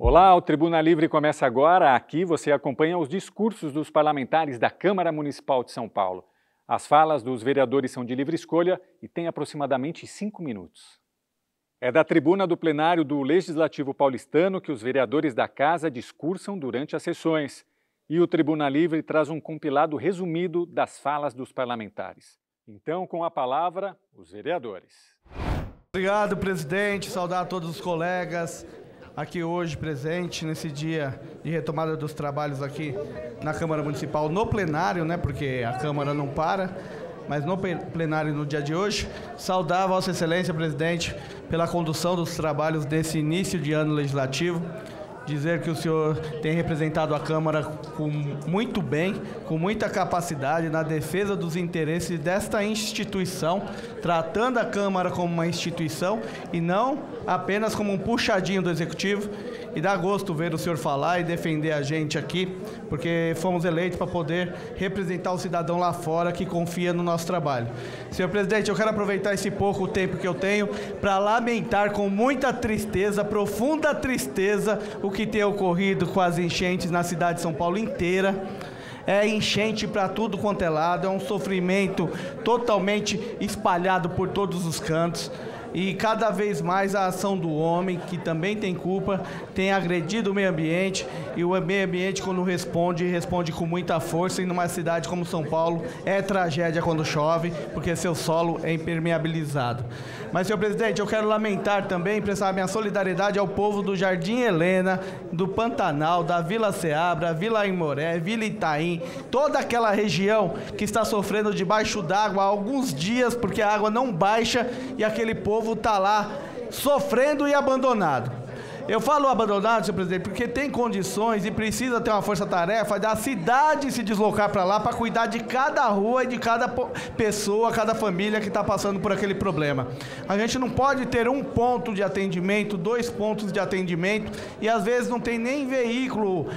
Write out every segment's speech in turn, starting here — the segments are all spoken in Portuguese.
Olá, o Tribuna Livre começa agora. Aqui você acompanha os discursos dos parlamentares da Câmara Municipal de São Paulo. As falas dos vereadores são de livre escolha e têm aproximadamente 5 minutos. É da tribuna do plenário do Legislativo paulistano que os vereadores da Casa discursam durante as sessões. E o Tribuna Livre traz um compilado resumido das falas dos parlamentares. Então, com a palavra, os vereadores. Obrigado, presidente. Saudar a todos os colegas aqui hoje presente nesse dia de retomada dos trabalhos aqui na Câmara Municipal, no plenário, né? Porque a Câmara não para, mas no plenário no dia de hoje. Saudar a Vossa Excelência, presidente, pela condução dos trabalhos desse início de ano legislativo. Dizer que o senhor tem representado a Câmara muito bem, com muita capacidade na defesa dos interesses desta instituição, tratando a Câmara como uma instituição e não apenas como um puxadinho do Executivo. E dá gosto ver o senhor falar e defender a gente aqui, porque fomos eleitos para poder representar o cidadão lá fora que confia no nosso trabalho. Senhor presidente, eu quero aproveitar esse pouco tempo que eu tenho para lamentar com muita tristeza, profunda tristeza, o que tem ocorrido com as enchentes na cidade de São Paulo inteira. É enchente para tudo quanto é lado, é um sofrimento totalmente espalhado por todos os cantos. E cada vez mais a ação do homem, que também tem culpa, tem agredido o meio ambiente. E o meio ambiente, quando responde com muita força. E numa cidade como São Paulo, é tragédia quando chove, porque seu solo é impermeabilizado. Mas, senhor presidente, eu quero lamentar também, prestar minha solidariedade ao povo do Jardim Helena, do Pantanal, da Vila Seabra, Vila Aimoré, Vila Itaim, toda aquela região que está sofrendo debaixo d'água há alguns dias, porque a água não baixa e aquele povo está lá sofrendo e abandonado. Eu falo abandonado, senhor presidente, porque tem condições e precisa ter uma força-tarefa da cidade se deslocar para lá para cuidar de cada rua e de cada pessoa, cada família que está passando por aquele problema. A gente não pode ter um ponto de atendimento, 2 pontos de atendimento e às vezes não tem nem veículo,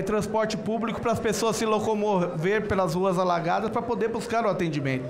transporte público para as pessoas se locomover pelas ruas alagadas para poder buscar o atendimento.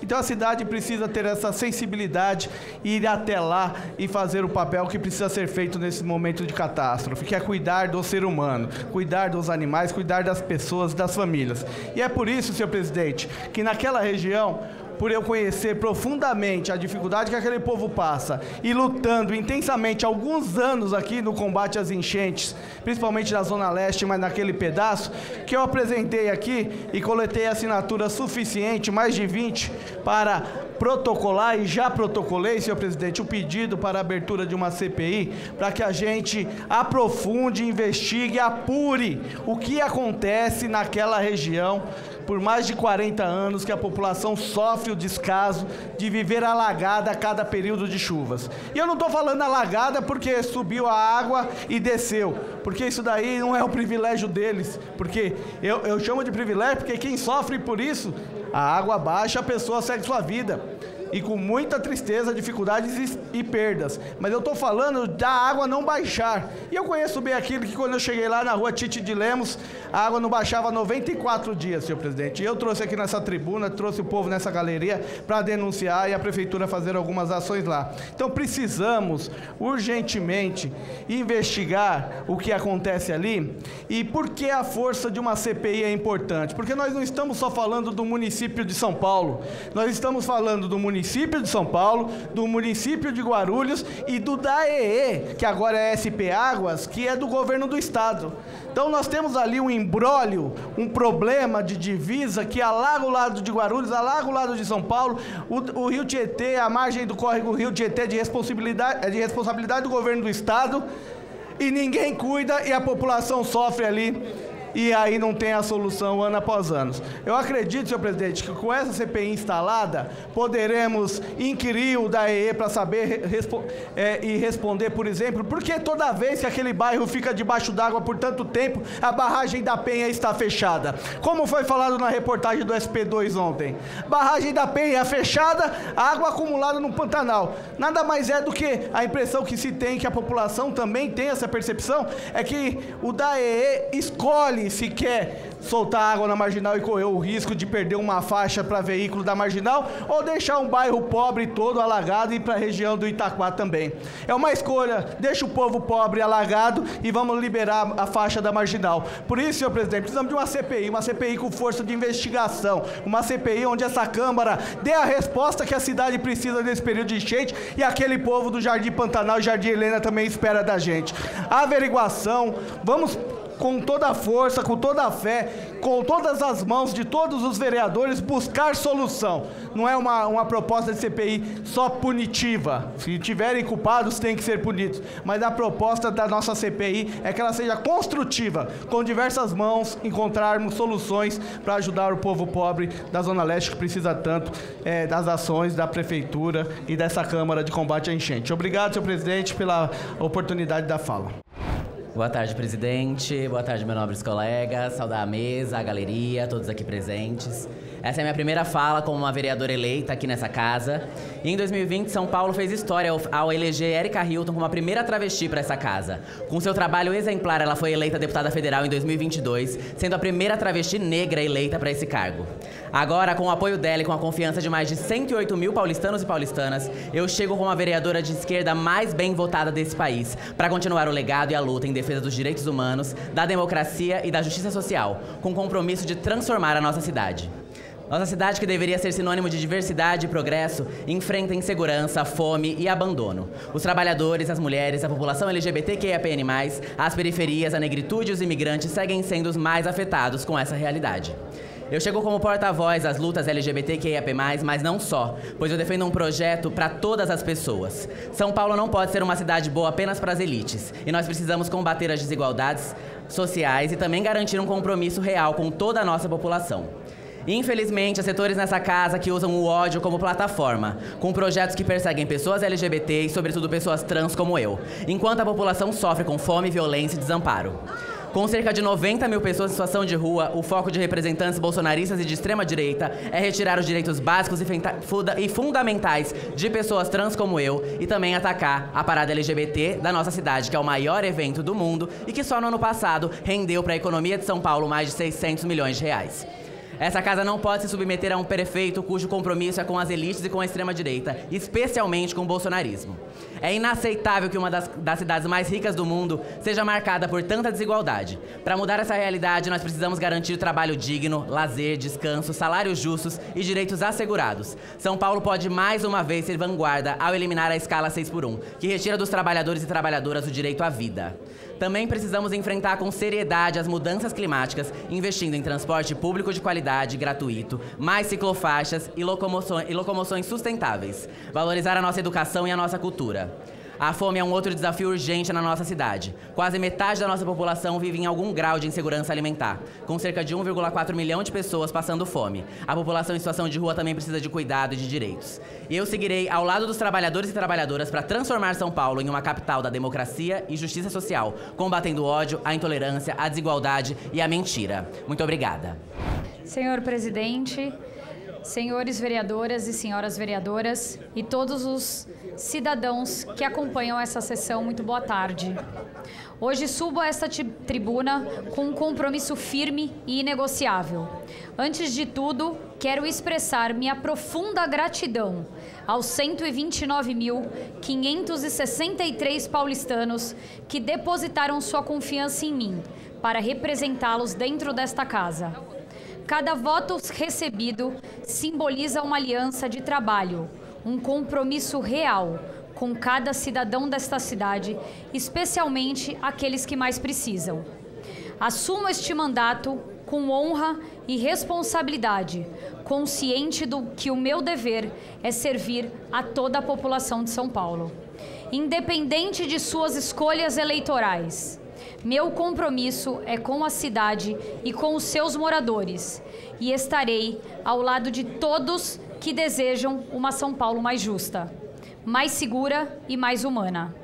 Então a cidade precisa ter essa sensibilidade, ir até lá e fazer o papel que precisa ser feito nesse momento de catástrofe, que é cuidar do ser humano, cuidar dos animais, cuidar das pessoas, das famílias. E é por isso, senhor presidente, que naquela região, por eu conhecer profundamente a dificuldade que aquele povo passa e lutando intensamente há alguns anos aqui no combate às enchentes, principalmente na Zona Leste, mas naquele pedaço, que eu apresentei aqui e coletei assinatura suficiente, mais de 20, para protocolar, e já protocolei, senhor presidente, o pedido para a abertura de uma CPI, para que a gente aprofunde, investigue, apure o que acontece naquela região, por mais de 40 anos que a população sofre o descaso de viver alagada a cada período de chuvas. E eu não estou falando alagada porque subiu a água e desceu, porque isso daí não é o privilégio deles, porque eu chamo de privilégio porque quem sofre por isso, a água baixa, a pessoa segue sua vida. E com muita tristeza, dificuldades e perdas. Mas eu estou falando da água não baixar. E eu conheço bem aquilo que quando eu cheguei lá na rua Tite de Lemos, a água não baixava 94 dias, senhor presidente. E eu trouxe aqui nessa tribuna, trouxe o povo nessa galeria para denunciar e a prefeitura fazer algumas ações lá. Então precisamos urgentemente investigar o que acontece ali e por que a força de uma CPI é importante. Porque nós não estamos só falando do município de São Paulo, nós estamos falando do município de São Paulo, do município de Guarulhos e do DAEE, que agora é SP Águas, que é do governo do estado. Então nós temos ali um imbróglio, um problema de divisa que alaga o lado de Guarulhos, alaga o lado de São Paulo, o Rio Tietê, a margem do córrego Rio Tietê é de responsabilidade do governo do estado, e ninguém cuida e a população sofre ali. E aí não tem a solução ano após ano. Eu acredito, senhor presidente, que com essa CPI instalada, poderemos inquirir o DAEE para saber e responder, por exemplo, por que toda vez que aquele bairro fica debaixo d'água por tanto tempo, a barragem da Penha está fechada. Como foi falado na reportagem do SP2 ontem. Barragem da Penha fechada, água acumulada no Pantanal. Nada mais é do que a impressão que se tem, que a população também tem essa percepção, é que o DAEE escolhe escolhe se quer soltar água na Marginal e correr o risco de perder uma faixa para veículo da Marginal ou deixar um bairro pobre todo alagado e ir para a região do Itaquá também. É uma escolha, deixa o povo pobre alagado e vamos liberar a faixa da Marginal. Por isso, senhor presidente, precisamos de uma CPI com força de investigação, uma CPI onde essa Câmara dê a resposta que a cidade precisa nesse período de enchente e aquele povo do Jardim Pantanal e Jardim Helena também espera da gente. A averiguação, vamos com toda a força, com toda a fé, com todas as mãos de todos os vereadores, buscar solução. Não é uma proposta de CPI só punitiva. Se tiverem culpados, têm que ser punidos. Mas a proposta da nossa CPI é que ela seja construtiva, com diversas mãos, encontrarmos soluções para ajudar o povo pobre da Zona Leste, que precisa tanto das ações da Prefeitura e dessa Câmara de Combate à Enchente. Obrigado, senhor presidente, pela oportunidade da fala. Boa tarde, presidente. Boa tarde, meus nobres colegas. Saudar a mesa, a galeria, todos aqui presentes. Essa é a minha primeira fala como uma vereadora eleita aqui nessa casa. E em 2020, São Paulo fez história ao eleger Erika Hilton como a primeira travesti para essa casa. Com seu trabalho exemplar, ela foi eleita deputada federal em 2022, sendo a primeira travesti negra eleita para esse cargo. Agora, com o apoio dela e com a confiança de mais de 108 mil paulistanos e paulistanas, eu chego como a vereadora de esquerda mais bem votada desse país, para continuar o legado e a luta em defesa dos direitos humanos, da democracia e da justiça social, com o compromisso de transformar a nossa cidade. Nossa cidade, que deveria ser sinônimo de diversidade e progresso, enfrenta insegurança, fome e abandono. Os trabalhadores, as mulheres, a população LGBTQIAPN+, as periferias, a negritude e os imigrantes seguem sendo os mais afetados com essa realidade. Eu chego como porta-voz das lutas LGBTQIAP+, mas não só, pois eu defendo um projeto para todas as pessoas. São Paulo não pode ser uma cidade boa apenas para as elites, e nós precisamos combater as desigualdades sociais e também garantir um compromisso real com toda a nossa população. Infelizmente, há setores nessa casa que usam o ódio como plataforma, com projetos que perseguem pessoas LGBT e, sobretudo, pessoas trans como eu, enquanto a população sofre com fome, violência e desamparo. Com cerca de 90 mil pessoas em situação de rua, o foco de representantes bolsonaristas e de extrema-direita é retirar os direitos básicos e fundamentais de pessoas trans como eu e também atacar a parada LGBT da nossa cidade, que é o maior evento do mundo e que só no ano passado rendeu para a economia de São Paulo mais de 600 milhões de reais. Essa casa não pode se submeter a um prefeito cujo compromisso é com as elites e com a extrema-direita, especialmente com o bolsonarismo. É inaceitável que uma das cidades mais ricas do mundo seja marcada por tanta desigualdade. Para mudar essa realidade, nós precisamos garantir trabalho digno, lazer, descanso, salários justos e direitos assegurados. São Paulo pode mais uma vez ser vanguarda ao eliminar a escala 6x1, que retira dos trabalhadores e trabalhadoras o direito à vida. Também precisamos enfrentar com seriedade as mudanças climáticas, investindo em transporte público de qualidade, gratuito, mais ciclofaixas e locomoções sustentáveis. Valorizar a nossa educação e a nossa cultura. A fome é um outro desafio urgente na nossa cidade. Quase metade da nossa população vive em algum grau de insegurança alimentar, com cerca de 1,4 milhão de pessoas passando fome. A população em situação de rua também precisa de cuidado e de direitos. E eu seguirei ao lado dos trabalhadores e trabalhadoras para transformar São Paulo em uma capital da democracia e justiça social, combatendo o ódio, a intolerância, a desigualdade e a mentira. Muito obrigada. Senhor presidente, senhores vereadoras e senhoras vereadoras e todos os cidadãos que acompanham essa sessão, muito boa tarde. Hoje subo a esta tribuna com um compromisso firme e inegociável. Antes de tudo, quero expressar minha profunda gratidão aos 129.563 paulistanos que depositaram sua confiança em mim para representá-los dentro desta casa. Cada voto recebido simboliza uma aliança de trabalho, um compromisso real com cada cidadão desta cidade, especialmente aqueles que mais precisam. Assumo este mandato com honra e responsabilidade, consciente do que o meu dever é servir a toda a população de São Paulo, independente de suas escolhas eleitorais. Meu compromisso é com a cidade e com os seus moradores, e estarei ao lado de todos que desejam uma São Paulo mais justa, mais segura e mais humana.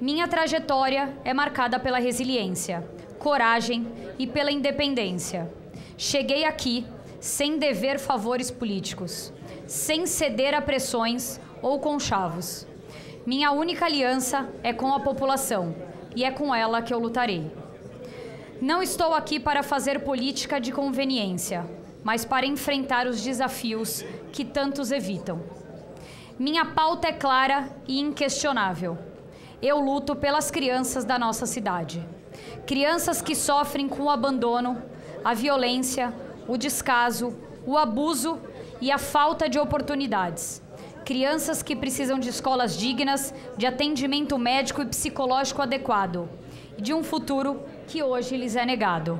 Minha trajetória é marcada pela resiliência, coragem e pela independência. Cheguei aqui sem dever favores políticos, sem ceder a pressões ou conchavos. Minha única aliança é com a população, e é com ela que eu lutarei. Não estou aqui para fazer política de conveniência, mas para enfrentar os desafios que tantos evitam. Minha pauta é clara e inquestionável. Eu luto pelas crianças da nossa cidade. Crianças que sofrem com o abandono, a violência, o descaso, o abuso e a falta de oportunidades. Crianças que precisam de escolas dignas, de atendimento médico e psicológico adequado e de um futuro que hoje lhes é negado.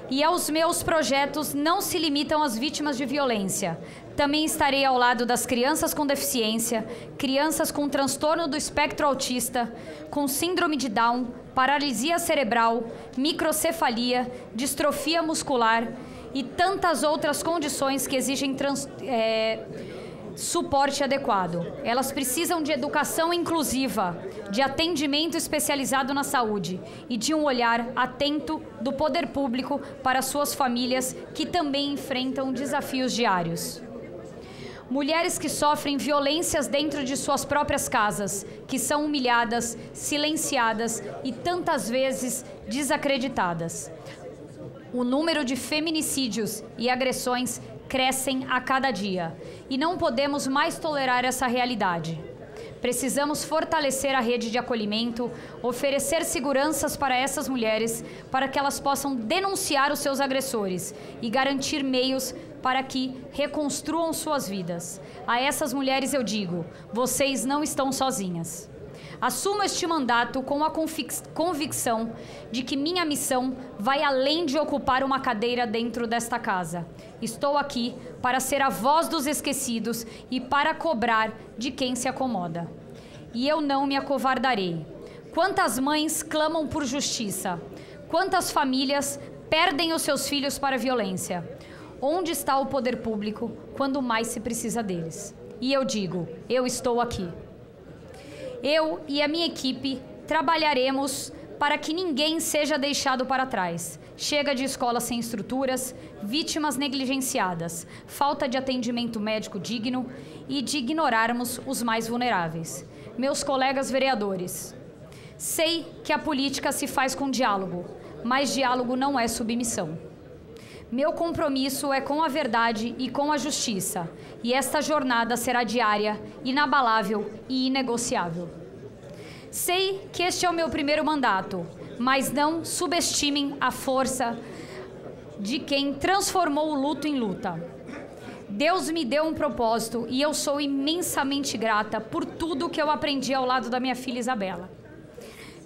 E aos meus projetos não se limitam às vítimas de violência. Também estarei ao lado das crianças com deficiência, crianças com transtorno do espectro autista, com síndrome de Down, paralisia cerebral, microcefalia, distrofia muscular e tantas outras condições que exigem suporte adequado. Elas precisam de educação inclusiva, de atendimento especializado na saúde e de um olhar atento do poder público para suas famílias que também enfrentam desafios diários. Mulheres que sofrem violências dentro de suas próprias casas, que são humilhadas, silenciadas e tantas vezes desacreditadas. O número de feminicídios e agressões crescem a cada dia e não podemos mais tolerar essa realidade. Precisamos fortalecer a rede de acolhimento, oferecer seguranças para essas mulheres, para que elas possam denunciar os seus agressores e garantir meios para que reconstruam suas vidas. A essas mulheres eu digo, vocês não estão sozinhas. Assumo este mandato com a convicção de que minha missão vai além de ocupar uma cadeira dentro desta casa. Estou aqui para ser a voz dos esquecidos e para cobrar de quem se acomoda. E eu não me acovardarei. Quantas mães clamam por justiça? Quantas famílias perdem os seus filhos para a violência? Onde está o poder público quando mais se precisa deles? E eu digo, eu estou aqui. Eu e a minha equipe trabalharemos para que ninguém seja deixado para trás. Chega de escolas sem estruturas, vítimas negligenciadas, falta de atendimento médico digno e de ignorarmos os mais vulneráveis. Meus colegas vereadores, sei que a política se faz com diálogo, mas diálogo não é submissão. Meu compromisso é com a verdade e com a justiça, e esta jornada será diária, inabalável e inegociável. Sei que este é o meu primeiro mandato, mas não subestimem a força de quem transformou o luto em luta. Deus me deu um propósito e eu sou imensamente grata por tudo que eu aprendi ao lado da minha filha Isabela.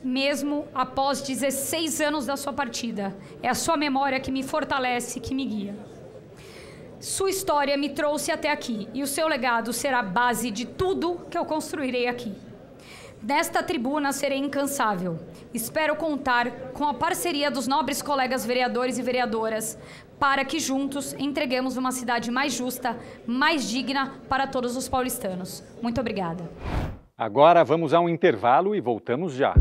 Mesmo após 16 anos da sua partida, é a sua memória que me fortalece, que me guia. Sua história me trouxe até aqui e o seu legado será a base de tudo que eu construirei aqui. Nesta tribuna serei incansável. Espero contar com a parceria dos nobres colegas vereadores e vereadoras para que juntos entreguemos uma cidade mais justa, mais digna para todos os paulistanos. Muito obrigada. Agora vamos a um intervalo e voltamos já.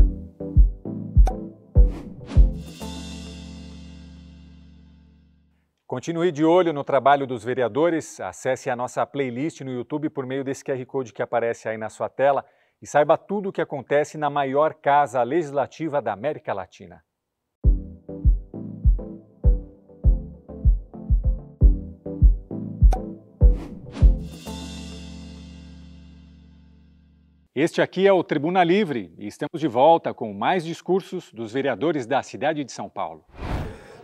Continue de olho no trabalho dos vereadores, acesse a nossa playlist no YouTube por meio desse QR Code que aparece aí na sua tela e saiba tudo o que acontece na maior casa legislativa da América Latina. Este aqui é o Tribuna Livre e estamos de volta com mais discursos dos vereadores da cidade de São Paulo.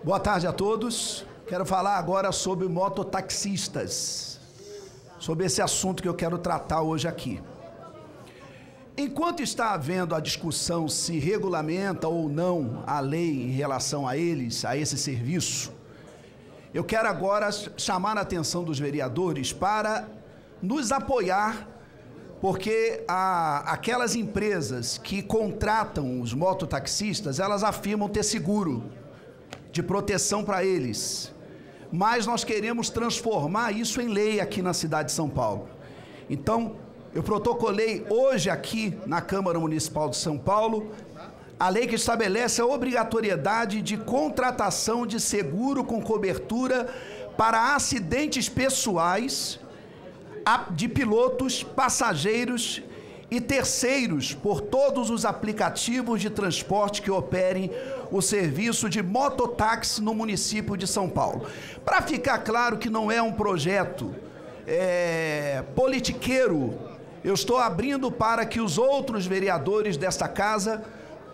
Boa tarde a todos. Quero falar agora sobre mototaxistas, sobre esse assunto que eu quero tratar hoje aqui. Enquanto está havendo a discussão se regulamenta ou não a lei em relação a eles, a esse serviço, eu quero agora chamar a atenção dos vereadores para nos apoiar, porque aquelas empresas que contratam os mototaxistas, elas afirmam ter seguro de proteção para eles, mas nós queremos transformar isso em lei aqui na cidade de São Paulo. Então, eu protocolei hoje aqui na Câmara Municipal de São Paulo a lei que estabelece a obrigatoriedade de contratação de seguro com cobertura para acidentes pessoais de pilotos, passageiros e terceiros por todos os aplicativos de transporte que operem o serviço de mototáxi no município de São Paulo. Para ficar claro que não é um projeto politiqueiro, eu estou abrindo para que os outros vereadores desta casa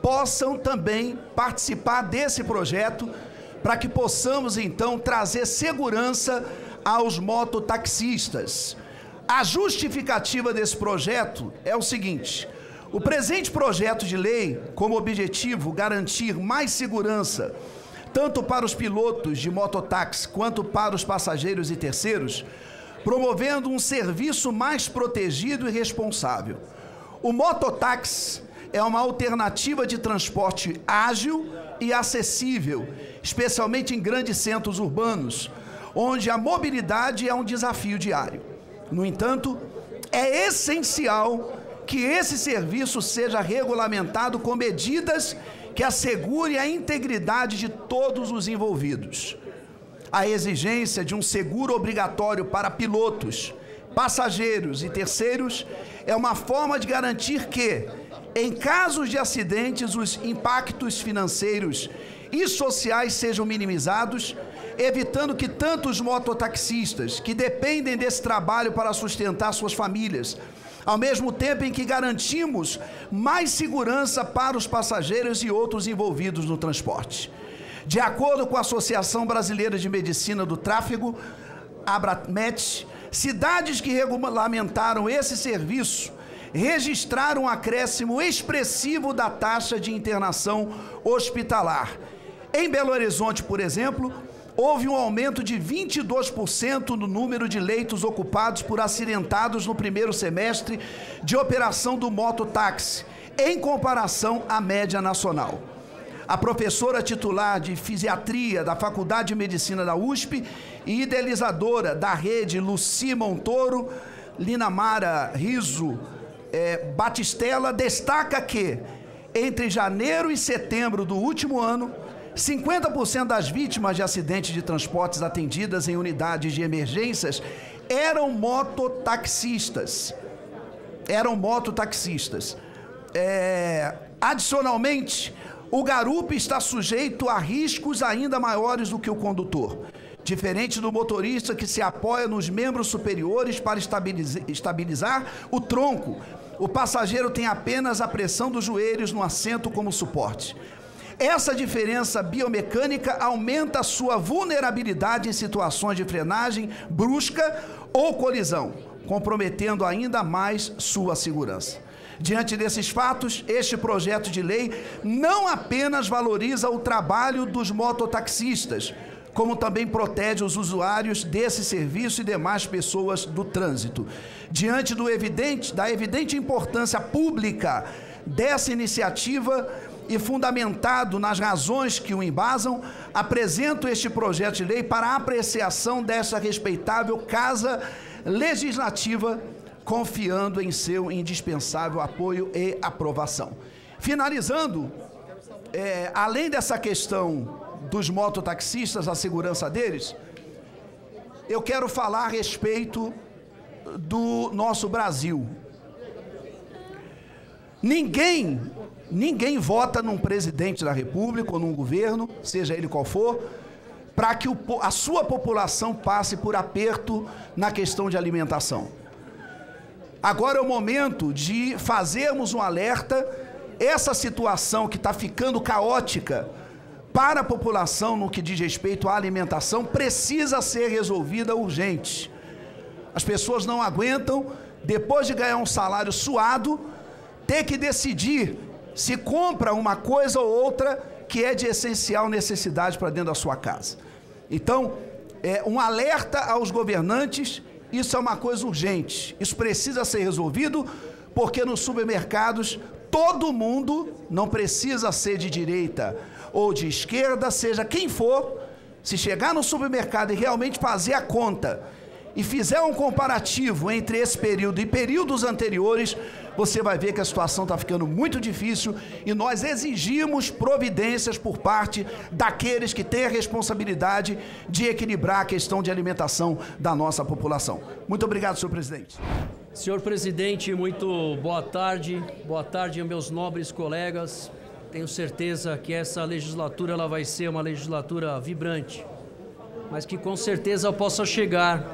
possam também participar desse projeto, para que possamos então trazer segurança aos mototaxistas. A justificativa desse projeto é o seguinte: o presente projeto de lei, como objetivo garantir mais segurança, tanto para os pilotos de mototáxi quanto para os passageiros e terceiros, promovendo um serviço mais protegido e responsável. O mototáxi é uma alternativa de transporte ágil e acessível, especialmente em grandes centros urbanos, onde a mobilidade é um desafio diário. No entanto, é essencial que esse serviço seja regulamentado com medidas que assegurem a integridade de todos os envolvidos. A exigência de um seguro obrigatório para pilotos, passageiros e terceiros é uma forma de garantir que, em casos de acidentes, os impactos financeiros e sociais sejam minimizados, evitando que tantos mototaxistas que dependem desse trabalho para sustentar suas famílias, ao mesmo tempo em que garantimos mais segurança para os passageiros e outros envolvidos no transporte. De acordo com a Associação Brasileira de Medicina do Tráfego, ABRAMET, cidades que regulamentaram esse serviço registraram um acréscimo expressivo da taxa de internação hospitalar. Em Belo Horizonte, por exemplo, houve um aumento de 22% no número de leitos ocupados por acidentados no primeiro semestre de operação do mototáxi, em comparação à média nacional. A professora titular de Fisiatria da Faculdade de Medicina da USP e idealizadora da rede Luci Montoro, Linamara Riso Batistella, destaca que, entre janeiro e setembro do último ano, 50% das vítimas de acidentes de transportes atendidas em unidades de emergências eram mototaxistas. Adicionalmente, o garupa está sujeito a riscos ainda maiores do que o condutor. Diferente do motorista que se apoia nos membros superiores para estabilizar o tronco, o passageiro tem apenas a pressão dos joelhos no assento como suporte. Essa diferença biomecânica aumenta a sua vulnerabilidade em situações de frenagem brusca ou colisão, comprometendo ainda mais sua segurança. Diante desses fatos, este projeto de lei não apenas valoriza o trabalho dos mototaxistas, como também protege os usuários desse serviço e demais pessoas do trânsito. Diante da evidente importância pública dessa iniciativa e fundamentado nas razões que o embasam, apresento este projeto de lei para a apreciação desta respeitável Casa Legislativa, confiando em seu indispensável apoio e aprovação. Finalizando, além dessa questão dos mototaxistas, a segurança deles, eu quero falar a respeito do nosso Brasil. Ninguém vota num presidente da República ou num governo, seja ele qual for, para que a sua população passe por aperto na questão de alimentação. Agora é o momento de fazermos um alerta. Essa situação que está ficando caótica para a população no que diz respeito à alimentação precisa ser resolvida urgente. As pessoas não aguentam, depois de ganhar um salário suado, ter que decidir se compra uma coisa ou outra que é de essencial necessidade para dentro da sua casa. Então, um alerta aos governantes, isso é uma coisa urgente. Isso precisa ser resolvido, porque nos supermercados todo mundo, não precisa ser de direita ou de esquerda, seja quem for, se chegar no supermercado e realmente fazer a conta e fizer um comparativo entre esse período e períodos anteriores, você vai ver que a situação está ficando muito difícil e nós exigimos providências por parte daqueles que têm a responsabilidade de equilibrar a questão de alimentação da nossa população. Muito obrigado, senhor presidente. Senhor presidente, muito boa tarde aos meus nobres colegas. Tenho certeza que essa legislatura ela vai ser uma legislatura vibrante, mas que com certeza possa chegar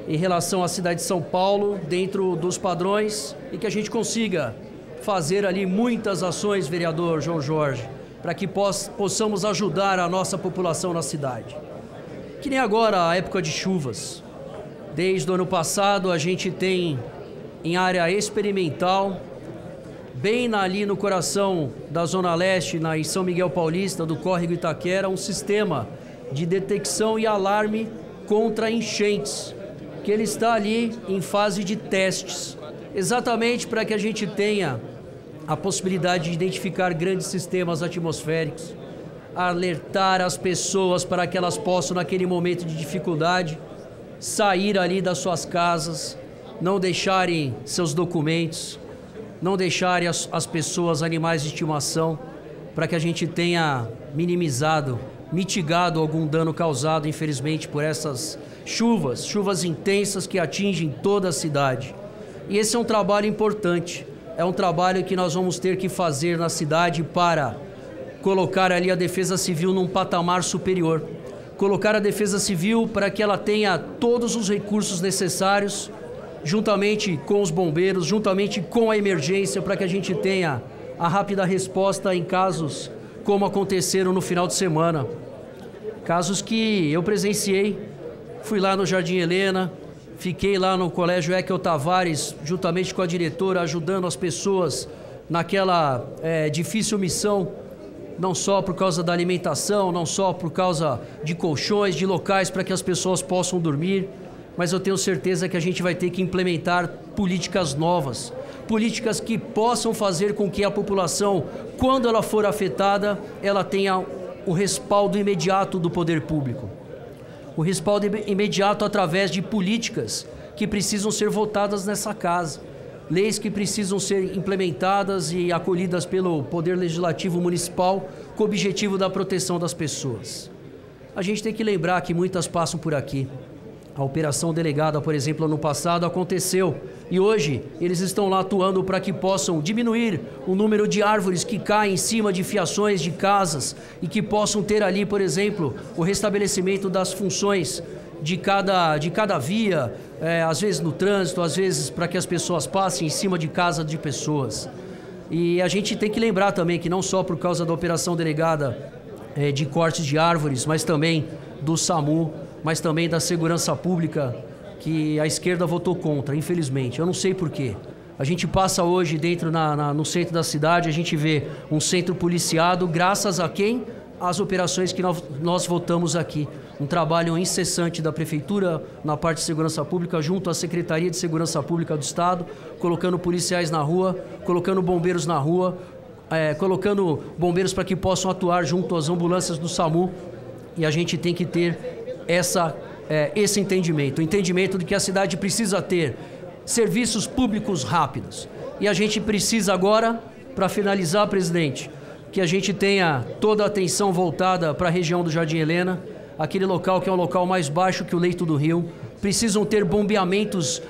em relação à cidade de São Paulo dentro dos padrões e que a gente consiga fazer ali muitas ações, vereador João Jorge, para que possamos ajudar a nossa população na cidade. Que nem agora a época de chuvas. Desde o ano passado a gente tem em área experimental, bem ali no coração da Zona Leste, em São Miguel Paulista, do Córrego Itaquera, um sistema de detecção e alarme contra enchentes, que ele está ali em fase de testes, exatamente para que a gente tenha a possibilidade de identificar grandes sistemas atmosféricos, alertar as pessoas para que elas possam, naquele momento de dificuldade, sair ali das suas casas, não deixarem seus documentos, não deixarem as pessoas, animais de estimação, para que a gente tenha mitigado algum dano causado, infelizmente, por essas chuvas intensas que atingem toda a cidade. E esse é um trabalho importante, é um trabalho que nós vamos ter que fazer na cidade para colocar ali a Defesa Civil num patamar superior, colocar a Defesa Civil para que ela tenha todos os recursos necessários, juntamente com os bombeiros, juntamente com a emergência, para que a gente tenha a rápida resposta em casos como aconteceram no final de semana. Casos que eu presenciei, fui lá no Jardim Helena, fiquei lá no Colégio Ekel Tavares, juntamente com a diretora, ajudando as pessoas naquela difícil missão, não só por causa da alimentação, não só por causa de colchões, de locais para que as pessoas possam dormir, mas eu tenho certeza que a gente vai ter que implementar políticas novas, políticas que possam fazer com que a população, quando ela for afetada, ela tenha o respaldo imediato do poder público. O respaldo imediato através de políticas que precisam ser votadas nessa casa, leis que precisam ser implementadas e acolhidas pelo Poder Legislativo Municipal com o objetivo da proteção das pessoas. A gente tem que lembrar que muitas passam por aqui. A Operação Delegada, por exemplo, ano passado aconteceu e hoje eles estão lá atuando para que possam diminuir o número de árvores que caem em cima de fiações de casas e que possam ter ali, por exemplo, o restabelecimento das funções de cada via, às vezes no trânsito, às vezes para que as pessoas passem em cima de casa de pessoas. E a gente tem que lembrar também que não só por causa da Operação Delegada de cortes de árvores, mas também do SAMU, mas também da segurança pública, que a esquerda votou contra, infelizmente. Eu não sei porquê. A gente passa hoje dentro no centro da cidade, a gente vê um centro policiado, graças a quem? As operações que nós votamos aqui. Um trabalho incessante da Prefeitura na parte de segurança pública, junto à Secretaria de Segurança Pública do Estado, colocando policiais na rua, colocando bombeiros na rua, colocando bombeiros para que possam atuar junto às ambulâncias do SAMU. E a gente tem que ter esse entendimento, o entendimento de que a cidade precisa ter serviços públicos rápidos. E a gente precisa agora, para finalizar, presidente, que a gente tenha toda a atenção voltada para a região do Jardim Helena, aquele local que é um local mais baixo que o leito do rio. Precisam ter bombeamentos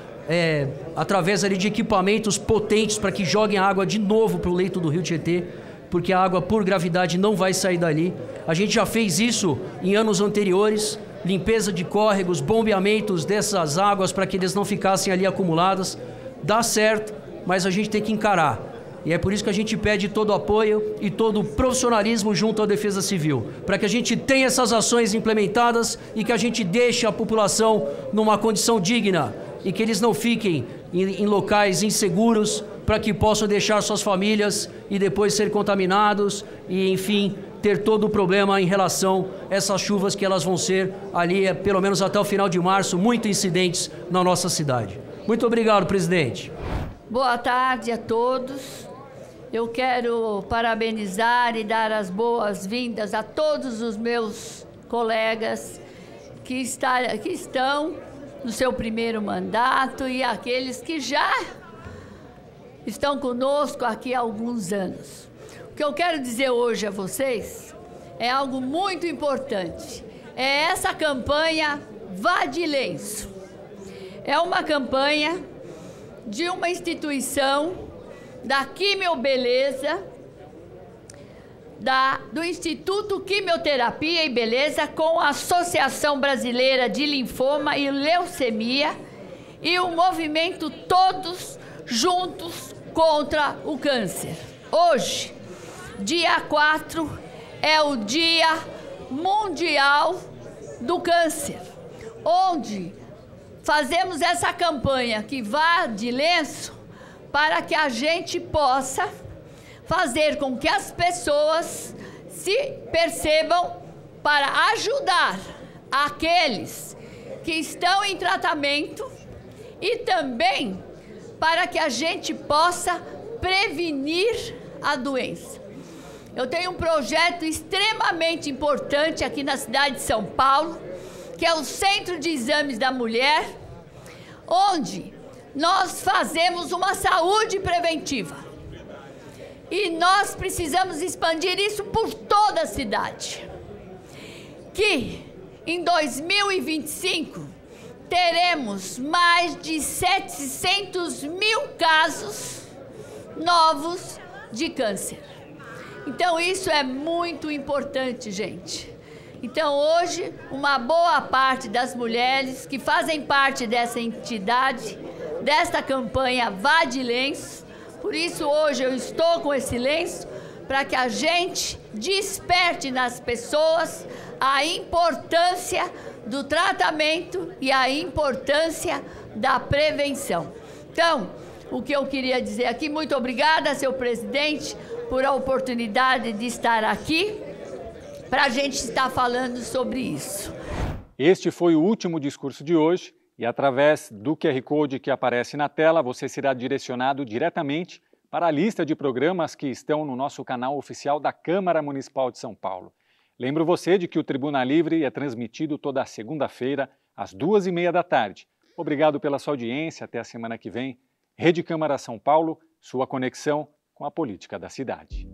através ali de equipamentos potentes para que joguem a água de novo para o leito do rio Tietê, porque a água por gravidade não vai sair dali. A gente já fez isso em anos anteriores, limpeza de córregos, bombeamentos dessas águas para que eles não ficassem ali acumuladas. Dá certo, mas a gente tem que encarar. E é por isso que a gente pede todo o apoio e todo o profissionalismo junto à Defesa Civil, para que a gente tenha essas ações implementadas e que a gente deixe a população numa condição digna e que eles não fiquem em locais inseguros, para que possam deixar suas famílias e depois ser contaminados e, enfim, ter todo o problema em relação a essas chuvas que elas vão ser ali, pelo menos até o final de março, muito incidentes na nossa cidade. Muito obrigado, presidente. Boa tarde a todos. Eu quero parabenizar e dar as boas-vindas a todos os meus colegas que estão no seu primeiro mandato e aqueles que já estão conosco aqui há alguns anos. O que eu quero dizer hoje a vocês é algo muito importante. É essa campanha Vá de Lenço. É uma campanha de uma instituição da Quimiobeleza, do Instituto Quimioterapia e Beleza, com a Associação Brasileira de Linfoma e Leucemia e o movimento Todos Juntos contra o Câncer. Hoje, dia 4, é o Dia Mundial do Câncer, onde fazemos essa campanha que vá de lenço para que a gente possa fazer com que as pessoas se percebam para ajudar aqueles que estão em tratamento e também para que a gente possa prevenir a doença. Eu tenho um projeto extremamente importante aqui na cidade de São Paulo, que é o Centro de Exames da Mulher, onde nós fazemos uma saúde preventiva. E nós precisamos expandir isso por toda a cidade. Que em 2025 teremos mais de 700 mil casos novos de câncer. Então isso é muito importante, gente. Então hoje, uma boa parte das mulheres que fazem parte dessa entidade, desta campanha Vá de Lenço, por isso hoje eu estou com esse lenço, para que a gente desperte nas pessoas a importância do tratamento e a importância da prevenção. Então, o que eu queria dizer aqui, muito obrigada, seu presidente, por a oportunidade de estar aqui, para a gente estar falando sobre isso. Este foi o último discurso de hoje. E através do QR Code que aparece na tela, você será direcionado diretamente para a lista de programas que estão no nosso canal oficial da Câmara Municipal de São Paulo. Lembro você de que o Tribuna Livre é transmitido toda segunda-feira, às 2h30 da tarde. Obrigado pela sua audiência, até a semana que vem. Rede Câmara São Paulo, sua conexão com a política da cidade.